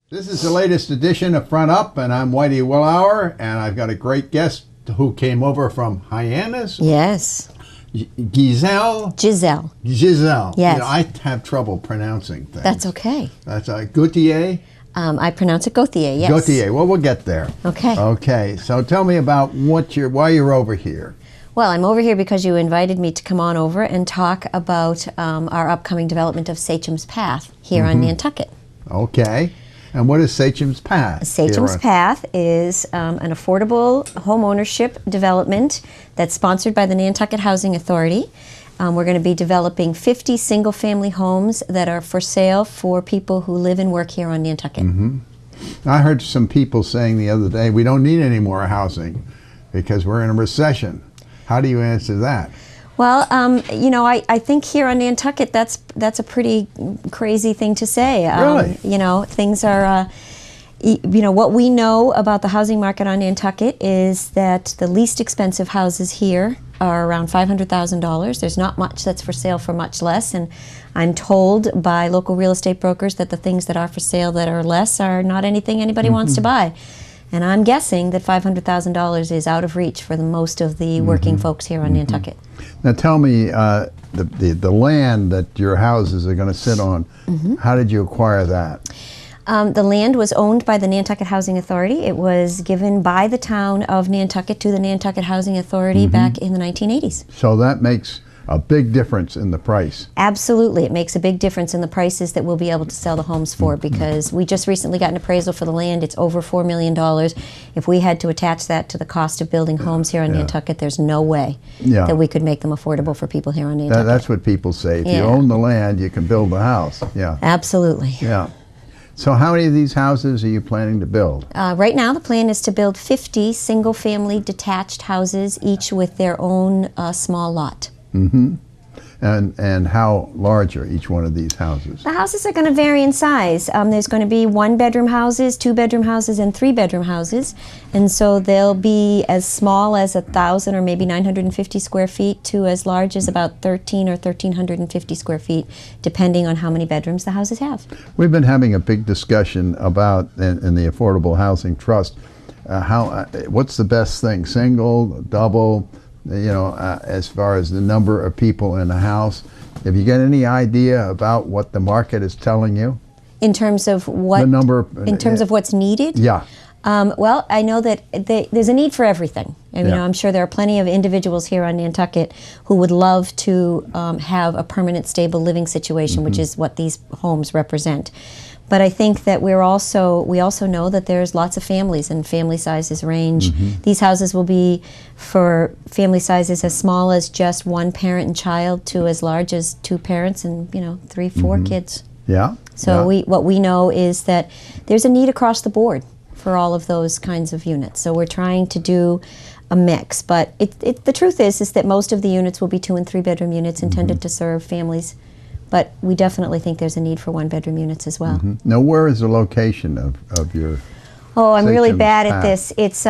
This is the latest edition of Front Up, and I'm Whitey Willauer, and I've got a great guest who came over from Hyannis. Yes. Gisel. Gisel. Gisel. Yes. You know, I have trouble pronouncing things. That's okay. That's Gautier. I pronounce it Gautier. Yes. Gautier. Well, we'll get there. Okay. Okay. So tell me about why you're over here. Well, I'm over here because you invited me to come on over and talk about our upcoming development of Sachem's Path here on Nantucket. Okay. And what is Sachem's Path? Sachem's Path is an affordable home ownership development that's sponsored by the Nantucket Housing Authority. We're going to be developing 50 single-family homes that are for sale for people who live and work here on Nantucket. I heard some people saying the other day, we don't need any more housing because we're in a recession. How do you answer that? Well, you know, I think here on Nantucket, that's a pretty crazy thing to say. Really? You know, things are, you know, what we know about the housing market on Nantucket is that the least expensive houses here are around $500,000. There's not much that's for sale for much less, and I'm told by local real estate brokers that the things that are for sale that are less are not anything anybody wants to buy. And I'm guessing that $500,000 is out of reach for the most of the working folks here on Nantucket. Now tell me, the land that your houses are going to sit on, how did you acquire that? The land was owned by the Nantucket Housing Authority. It was given by the town of Nantucket to the Nantucket Housing Authority back in the 1980s. So that makes a big difference in the price. Absolutely. It makes a big difference in the prices that we'll be able to sell the homes for, because we just recently got an appraisal for the land. It's over $4 million. If we had to attach that to the cost of building homes here on Nantucket, there's no way that we could make them affordable for people here on Nantucket. That's what people say. If you own the land, you can build the house. Yeah. Absolutely. Yeah. So how many of these houses are you planning to build? Right now the plan is to build 50 single-family detached houses, each with their own small lot. And how large are each one of these houses? The houses are going to vary in size. There's going to be one-bedroom houses, two-bedroom houses, and three-bedroom houses. And so they'll be as small as 1,000 or maybe 950 square feet to as large as about 1,300 or 1,350 square feet, depending on how many bedrooms the houses have. We've been having a big discussion about, in the Affordable Housing Trust, what's the best thing, single, double, you know, as far as the number of people in a house. Have you got any idea about what the market is telling you? In terms of what? The number. In terms of what's needed? Yeah. Well, I know that there's a need for everything. And, you know, I'm sure there are plenty of individuals here on Nantucket who would love to have a permanent, stable living situation, which is what these homes represent. But I think that we also know that there's lots of families, and family sizes range. These houses will be for family sizes as small as just one parent and child to as large as two parents and, you know, 3, 4 kids. Yeah. So what we know is that there's a need across the board for all of those kinds of units. So we're trying to do a mix. But the truth is that most of the units will be 2- and 3-bedroom units intended to serve families. But we definitely think there's a need for 1-bedroom units as well. Now, where is the location of your? Oh, I'm really Sachem's bad at Path? this. It's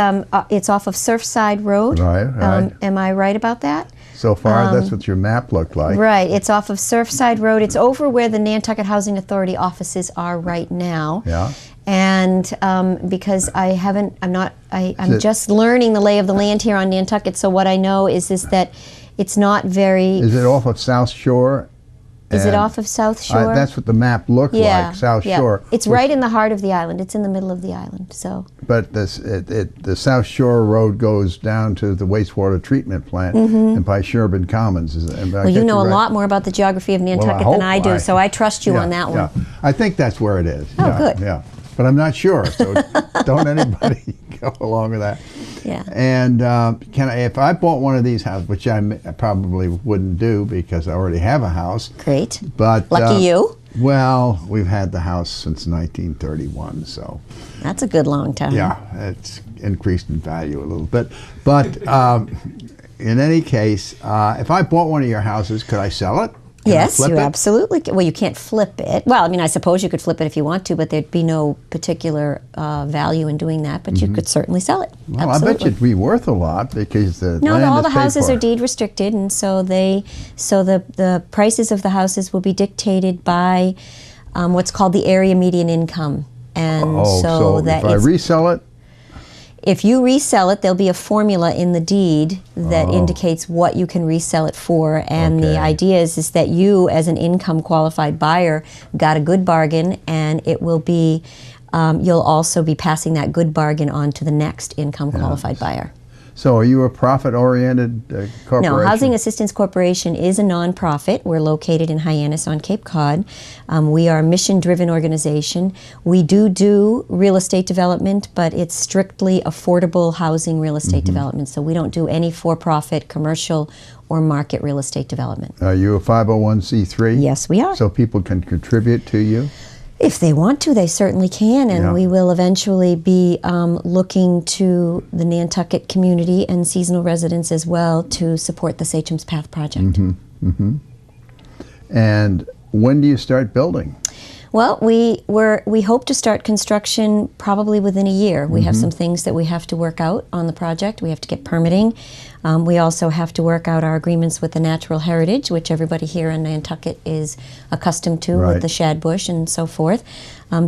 off of Surfside Road. Right. Am I right about that? So far, that's what your map looked like. Right. It's off of Surfside Road. It's over where the Nantucket Housing Authority offices are right now. Yeah. And because I'm just learning the lay of the land here on Nantucket. So what I know is that it's not very. Is it off of South Shore? Is it off of South Shore? That's what the map looked like, South Shore. It's right in the heart of the island. It's in the middle of the island. So. But the South Shore Road goes down to the wastewater treatment plant and by Sherburne Commons. Well, you know a lot more about the geography of Nantucket than I do, so I trust you on that one. Yeah. I think that's where it is. Oh, good. Yeah, but I'm not sure, so don't anybody go along with that. Yeah. And if I bought one of these houses, which I probably wouldn't do because I already have a house. Great. But lucky you. Well, we've had the house since 1931, so. That's a good long time. Yeah, it's increased in value a little bit. But in any case, if I bought one of your houses, could I sell it? Yes, you absolutely can. Well, you can't flip it. Well, I mean, I suppose you could flip it if you want to, but there'd be no particular value in in doing that. But you could certainly sell it. Well, absolutely. I bet you'd be worth a lot because the land all is the paid houses for. are deed restricted, and so the prices of the houses will be dictated by what's called the area median income. And Oh, so that if I resell it, if you resell it, there'll be a formula in the deed that indicates what you can resell it for. And the idea is that you, as an income qualified buyer, got a good bargain, and it will be, you'll also be passing that good bargain on to the next income qualified buyer. so are you a profit-oriented corporation? No, Housing Assistance Corporation is a nonprofit. We're located in Hyannis on Cape Cod. We are a mission-driven organization. We do real estate development, but it's strictly affordable housing real estate development. So we don't do any for-profit, commercial, or market real estate development. Are you a 501c3? Yes, we are. So people can contribute to you? If they want to, they certainly can, and we will eventually be looking to the Nantucket community and seasonal residents as well to support the Sachem's Path project. And when do you start building? Well, we hope to start construction probably within a year. We have some things that we have to work out on the project. We have to get permitting. We also have to work out our agreements with the natural heritage, which everybody here in Nantucket is accustomed to, with the shad bush and so forth.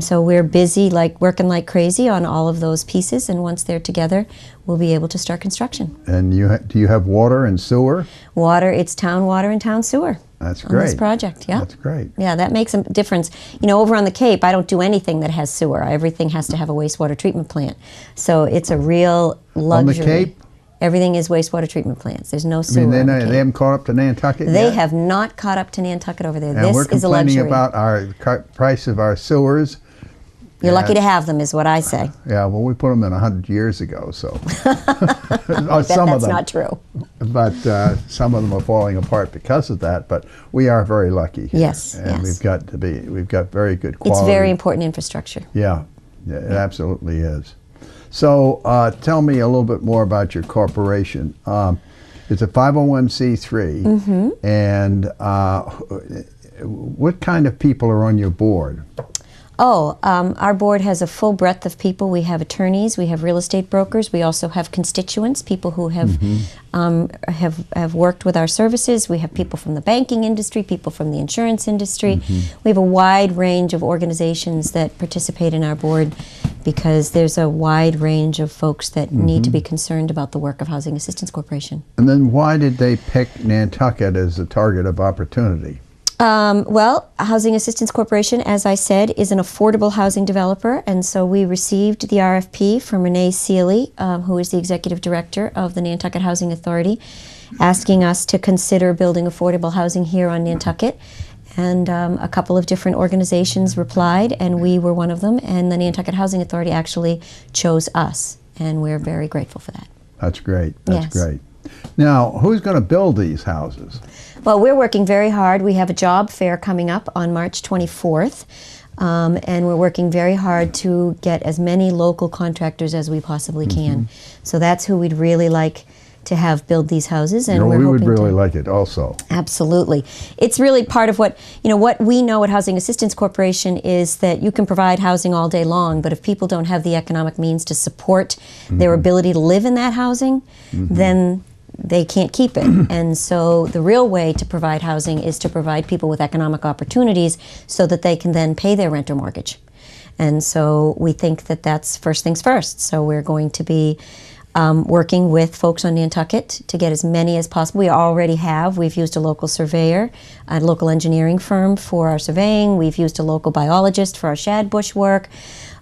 So we're busy, working like crazy on all of those pieces, and once they're together, we'll be able to start construction. And do you have water and sewer? Water, it's town water and town sewer. That's great. On this project, yeah. That's great. Yeah, that makes a difference. You know, over on the Cape, I don't do anything that has sewer. Everything has to have a wastewater treatment plant. So it's a real luxury. On the Cape? Everything is wastewater treatment plants. There's no sewer. I mean, they haven't caught up to Nantucket They yet? have not caught up to Nantucket over there. And this we're is a luxury. complaining about our price of our sewers. You're lucky to have them, is what I say. Yeah, well, we put them in 100 years ago, so. I bet that's not true. But some of them are falling apart because of that. But we are very lucky here. Yes, and yes. we've got very good quality. It's very important infrastructure. Yeah, it absolutely is. So tell me a little bit more about your corporation. It's a 501c3, and what kind of people are on your board? Our board has a full breadth of people. We have attorneys, we have real estate brokers, we also have constituents, people who have worked with our services. We have people from the banking industry, people from the insurance industry. We have a wide range of organizations that participate in our board because there's a wide range of folks that need to be concerned about the work of Housing Assistance Corporation. And then why did they pick Nantucket as a target of opportunity? Well, Housing Assistance Corporation, as I said, is an affordable housing developer, and so we received the RFP from Renee Seeley, who is the Executive Director of the Nantucket Housing Authority, asking us to consider building affordable housing here on Nantucket. And a couple of different organizations replied, and we were one of them, and the Nantucket Housing Authority actually chose us, and we're very grateful for that. That's great. That's great. Now, who's going to build these houses? Well, we're working very hard. We have a job fair coming up on March 24th, and we're working very hard to get as many local contractors as we possibly can. So that's who we'd really like to have build these houses, and we would really like it also. Absolutely. It's really part of what we know at Housing Assistance Corporation is that you can provide housing all day long, but if people don't have the economic means to support their ability to live in that housing, then they can't keep it. And so the real way to provide housing is to provide people with economic opportunities so that they can then pay their rent or mortgage. And so we think that that's first things first. So we're going to be working with folks on Nantucket to get as many as possible. We already have. We've used a local surveyor, a local engineering firm for our surveying. We've used a local biologist for our shad bush work.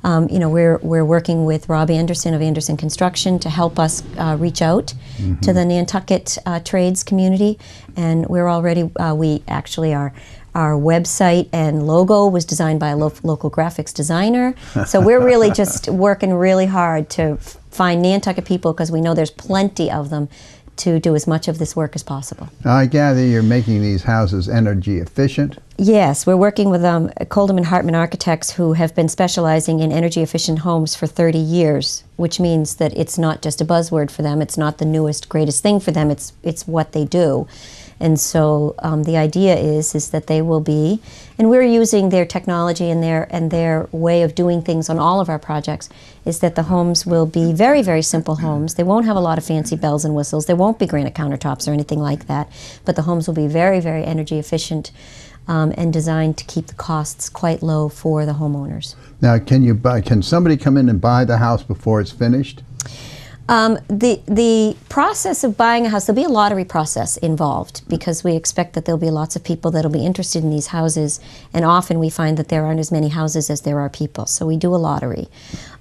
We're working with Rob Anderson of Anderson Construction to help us reach out to the Nantucket trades community, and we're already we actually are. Our website and logo was designed by a local graphics designer. So we're really just working really hard to find Nantucket people, because we know there's plenty of them, to do as much of this work as possible. Now, I gather you're making these houses energy efficient? Yes, we're working with Coldham and Hartman architects, who have been specializing in energy efficient homes for 30 years, which means that it's not just a buzzword for them. It's not the newest, greatest thing for them. It's what they do. And so the idea is that they will be, and we're using their technology and their way of doing things on all of our projects, is that the homes will be very, very simple homes. They won't have a lot of fancy bells and whistles. There won't be granite countertops or anything like that. But the homes will be very, very energy efficient. and designed to keep the costs quite low for the homeowners. Now, can somebody come in and buy the house before it's finished? The process of buying a house, there'll be a lottery process involved because we expect that there'll be lots of people that'll be interested in these houses, and often we find that there aren't as many houses as there are people, so we do a lottery.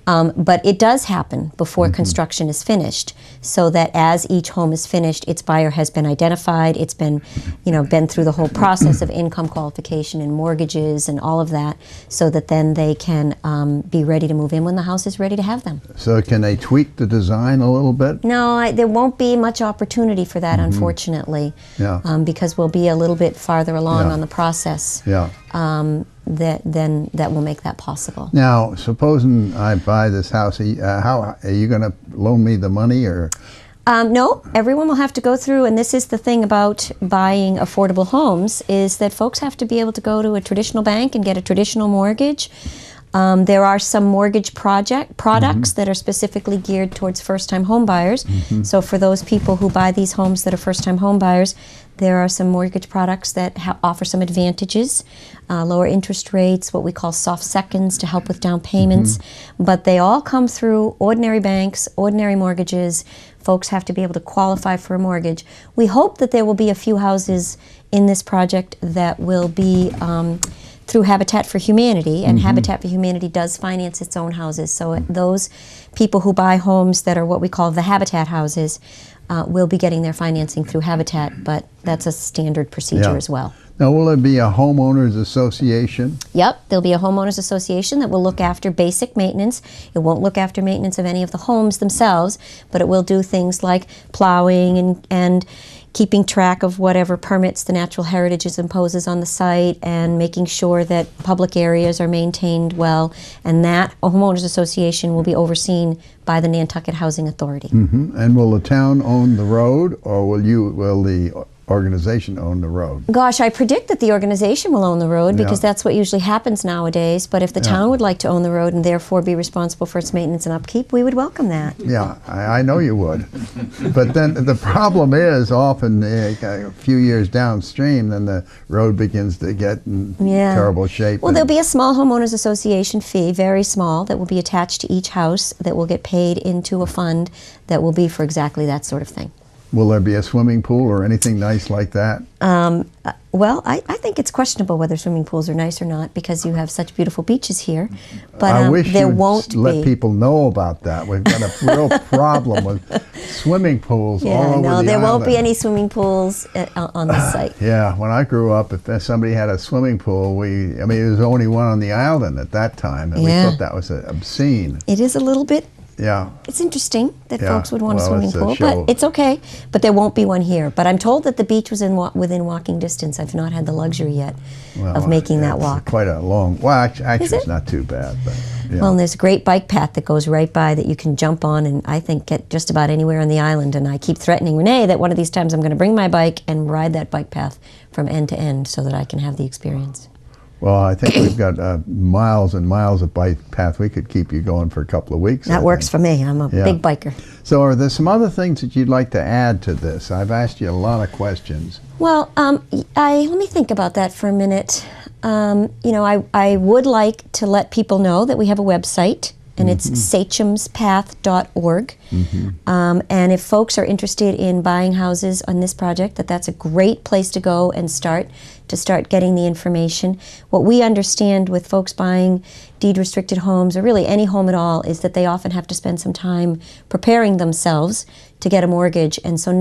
But it does happen before construction is finished, so that as each home is finished, its buyer has been identified, it's been, been through the whole process of income qualification and mortgages and all of that, so that then they can be ready to move in when the house is ready to have them. So can they tweak the design a little bit? No, there won't be much opportunity for that, unfortunately, because we'll be a little bit farther along on the process. Yeah. That will make that possible. Now, supposing I buy this house, how are you going to loan me the money, or? No, everyone will have to go through, and this is the thing about buying affordable homes, is that folks have to be able to go to a traditional bank and get a traditional mortgage. There are some mortgage products that are specifically geared towards first-time home buyers. So for those people who buy these homes that are first-time home buyers, there are some mortgage products that offer some advantages, lower interest rates, what we call soft seconds to help with down payments. But they all come through ordinary banks, ordinary mortgages. Folks have to be able to qualify for a mortgage. We hope that there will be a few houses in this project that will be through Habitat for Humanity, and Habitat for Humanity does finance its own houses. So those people who buy homes that are what we call the Habitat houses will be getting their financing through Habitat, but that's a standard procedure as well. Now, will it be a homeowners association? Yep, there'll be a homeowners association that will look after basic maintenance. It won't look after maintenance of any of the homes themselves, but it will do things like plowing and keeping track of whatever permits the Natural Heritage imposes on the site, and making sure that public areas are maintained well, and that homeowners association will be overseen by the Nantucket Housing Authority. And will the town own the road, or will the organization own the road? Gosh, I predict that the organization will own the road, because that's what usually happens nowadays. But if the town would like to own the road and therefore be responsible for its maintenance and upkeep, we would welcome that. Yeah, I know you would. But then the problem is often a few years downstream, then the road begins to get in terrible shape. Well, there'll be a small homeowners association fee, very small, that will be attached to each house, that will get paid into a fund that will be for exactly that sort of thing. Will there be a swimming pool or anything nice like that? Well, I think it's questionable whether swimming pools are nice or not, because you have such beautiful beaches here. But I wish there you'd won't let people know about that. We've got a real problem with swimming pools all over the island. There won't be any swimming pools on the site. Yeah, when I grew up, if somebody had a swimming pool, there was only one on the island at that time, and we thought that was obscene. It is a little bit. Yeah. It's interesting that folks would want a swimming pool, but it's okay. But there won't be one here. But I'm told that the beach was within walking distance. I've not had the luxury yet of making that walk. Quite a long, well, actually it's not too bad. But, Well, and there's a great bike path that goes right by that you can jump on and I think get just about anywhere on the island. And I keep threatening Renee that one of these times I'm going to bring my bike and ride that bike path from end to end so that I can have the experience. Well, I think we've got miles and miles of bike path. We could keep you going for a couple of weeks. That works for me. I'm a big biker. So are there some other things that you'd like to add to this? I've asked you a lot of questions. Well, let me think about that for a minute. I would like to let people know that we have a website, and it's sachemspath.org. And if folks are interested in buying houses on this project, that's a great place to go and start getting the information. What we understand with folks buying deed-restricted homes, or really any home at all, is that they often have to spend some time preparing themselves to get a mortgage. And so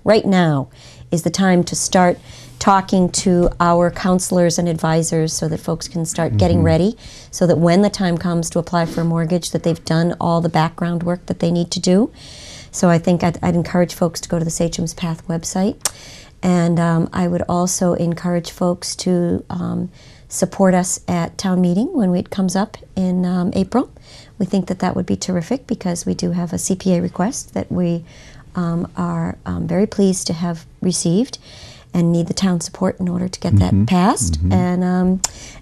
right now, is the time to start talking to our counselors and advisors so that folks can start getting ready, so that when the time comes to apply for a mortgage, that they've done all the background work that they need to do. So I think I'd encourage folks to go to the Sachem's Path website. And I would also encourage folks to support us at town meeting when it comes up in April. We think that would be terrific, because we do have a CPA request that we are very pleased to have received. and need the town support in order to get that passed.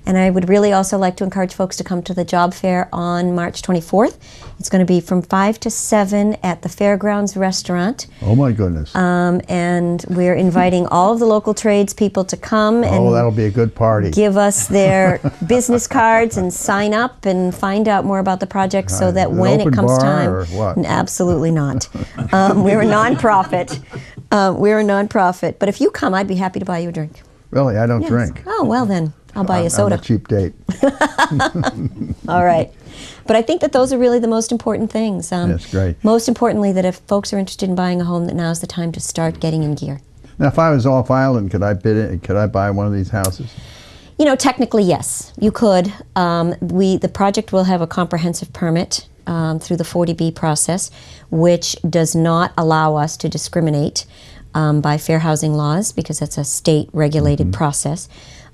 And I would really also like to encourage folks to come to the job fair on March 24th. It's going to be from 5 to 7 at the Fairgrounds Restaurant. Oh my goodness. And we're inviting all of the local tradespeople to come and that'll be a good party. give us their business cards and sign up and find out more about the project so that when it comes time. Or what? Absolutely not. We're a nonprofit. We're a nonprofit. But if you come, I'd be happy to buy you a drink. Really? I don't drink. Oh, well then, I'll buy you a soda. I'm a cheap date. All right. But I think that those are really the most important things. That's great. Most importantly, that if folks are interested in buying a home, that now's the time to start getting in gear. Now, if I was off island, could I buy one of these houses? You know, technically, yes, you could. The project will have a comprehensive permit through the 40B process, which does not allow us to discriminate by fair housing laws, because that's a state-regulated process.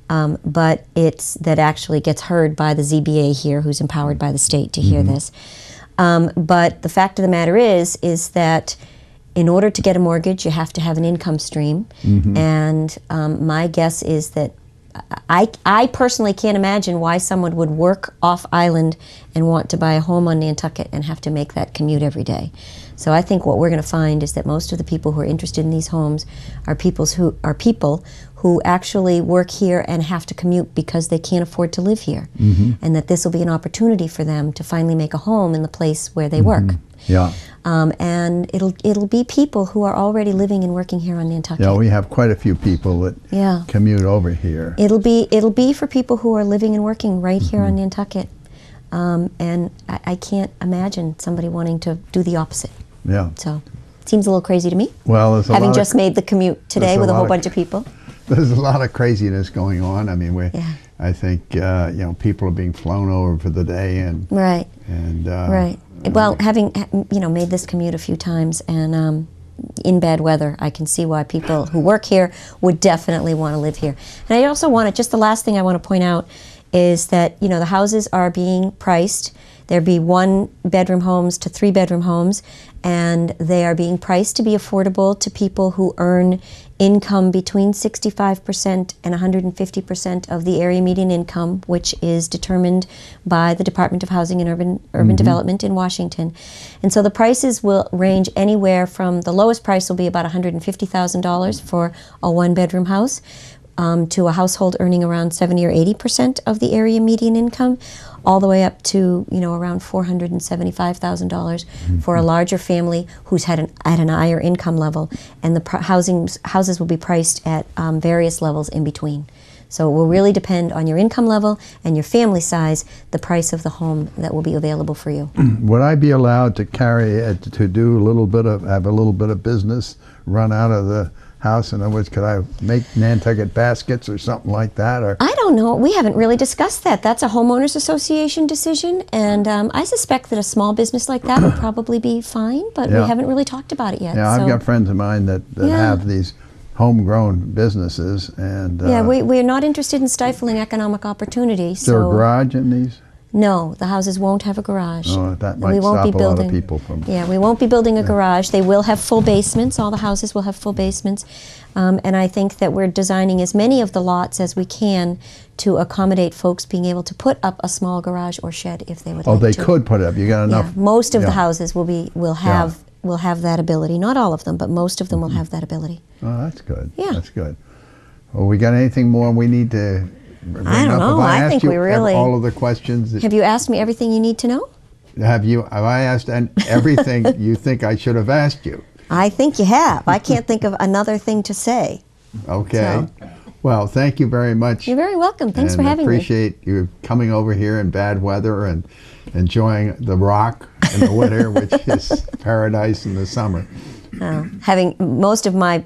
But that actually gets heard by the ZBA here, who's empowered by the state to hear this. But the fact of the matter is that in order to get a mortgage, you have to have an income stream. And my guess is that I personally can't imagine why someone would work off island and want to buy a home on Nantucket and have to make that commute every day. So I think what we're going to find is that most of the people who are interested in these homes are people who actually work here and have to commute because they can't afford to live here, and that this will be an opportunity for them to finally make a home in the place where they work. Yeah. And it'll be people who are already living and working here on Nantucket. Yeah, we have quite a few people that commute over here. It'll be for people who are living and working right here on Nantucket. And I can't imagine somebody wanting to do the opposite. Yeah. So it seems a little crazy to me. Well, having just made the commute today with a whole bunch of people. There's a lot of craziness going on. I mean, I think people are being flown over for the day, and right. Well, having made this commute a few times, and in bad weather, I can see why people who work here would definitely want to live here. And I also just the last thing I want to point out is that the houses are being priced. There'd be 1-bedroom homes to 3-bedroom homes, and they are being priced to be affordable to people who earn income between 65% and 150% of the area median income, which is determined by the Department of Housing and Urban Development in Washington. And so the prices will range anywhere from, the lowest price will be about $150,000 for a 1-bedroom house, to a household earning around 70 or 80% of the area median income, all the way up to around $475,000 for a larger family who's at an higher income level, and the houses will be priced at various levels in between. So it will really depend on your income level and your family size, the price of the home that will be available for you. Would I be allowed to do have a little bit of business run out of the house? In other words, could I make Nantucket baskets or something like that? Or I don't know. We haven't really discussed that. That's a homeowners association decision, and I suspect that a small business like that would probably be fine, but we haven't really talked about it yet. Yeah, I've got friends of mine that have these homegrown businesses, and we're not interested in stifling economic opportunity. Is there a garage in these? No, the houses won't have a garage. Oh, that might stop a lot of people from... Yeah, we won't be building a garage. They will have full basements. All the houses will have full basements. And I think that we're designing as many of the lots as we can to accommodate folks being able to put up a small garage or shed if they would like to. Oh, they could put it up. You got enough... Yeah, most of the houses will have that ability. Not all of them, but most of them will have that ability. Oh, that's good. Yeah. That's good. Well, we got anything more we need to... I don't know. I think we really... all of the questions. Have you asked me everything you need to know? Have I asked everything you think I should have asked you? I think you have. I can't think of another thing to say. Okay. Well, thank you very much. You're very welcome. Thanks for having me. I appreciate you coming over here in bad weather and enjoying the rock in the winter, which is paradise in the summer. Having most of my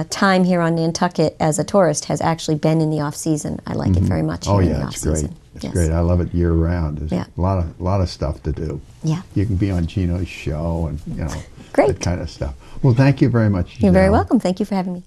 time here on Nantucket as a tourist has actually been in the off season. I like it very much. Oh here yeah, in the off it's great. season. It's great. I love it year round. There's a lot of stuff to do. Yeah. You can be on Gino's show and great. that kind of stuff. Well, thank you very much. You're very welcome. Thank you for having me.